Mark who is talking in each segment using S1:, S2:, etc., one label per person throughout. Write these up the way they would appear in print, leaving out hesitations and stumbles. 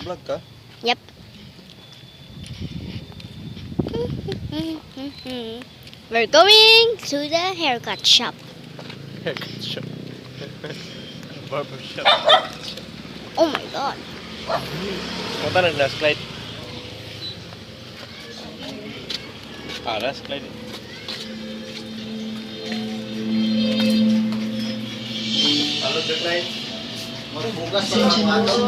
S1: Nag-vlog ka?
S2: Yep. We're going to the haircut shop.
S1: Haircut shop. Barber shop.
S2: Oh my god.
S1: Punta na last slide. Last slide. Halo, slide.
S3: Bukas pa lang ako.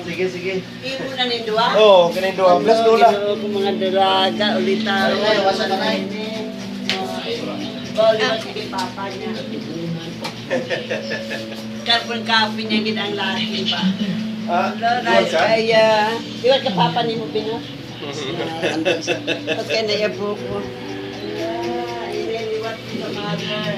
S3: Sige, sige.
S4: Ibo na ni Dua?
S1: Oo, ganun doon. Bless dola.
S4: Kung mga dalaga, ulitan.
S3: Ay, wasa ka na.
S4: Bawal sige papa niya. Carbon copy niya gid ang laki pa. Nice kaya. Iwan ka papa ni mo Pino? Okay na yung buko. Iliwat sa mother.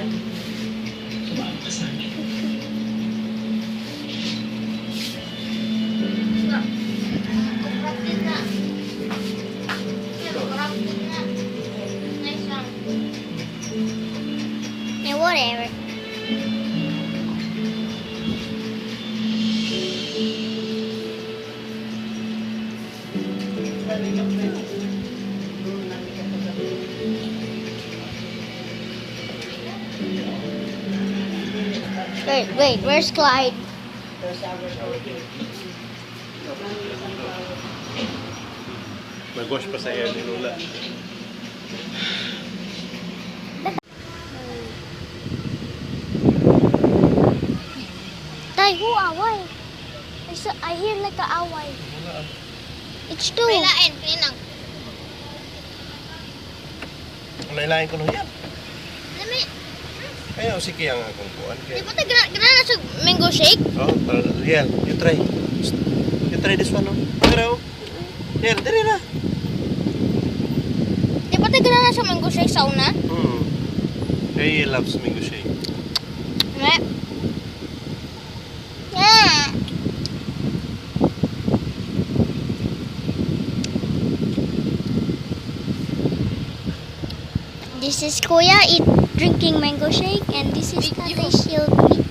S2: Yeah, whatever. Wait, where's Clyde?
S1: Nag-wash pa sa air ni Lola.
S2: Tay, who away? I hear like a away. It's two. Pailain, pinang.
S1: Nailain ko na yan.
S2: Dami.
S1: Ayaw, sige ang akong kuhan.
S2: Di ba tayo gana sa mango shake?
S1: Oh, Riel, you try. You try this one, no? Pero, Riel, dali na.
S2: Di ba tayo gana sa mango shake sa una?
S1: He loves mango shake.
S2: Ne. Yeah. This is Kuya drinking mango shake, and this is Tatay Shilby.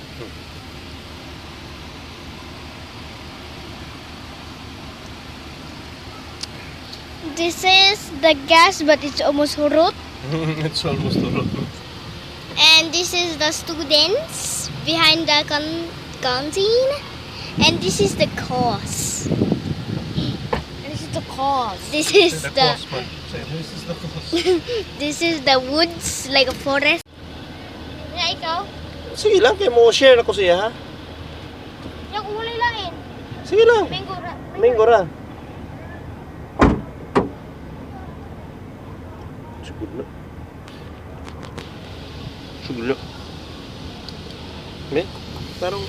S2: This is the gas, but it's almost hurot.
S1: It's almost all.
S2: And this is the students behind the canteen. And this is the course. This is the course. This is the
S1: This is the cost.
S2: this is the woods, like a forest. Yeah, ikaw?
S1: Sige lang, kaya mo share ako siya, ha?
S2: Yung ulay lain.
S1: Sige lang.
S2: Mango ra.
S1: Mango ra. Suglo. Suglo. Ne? Tarong.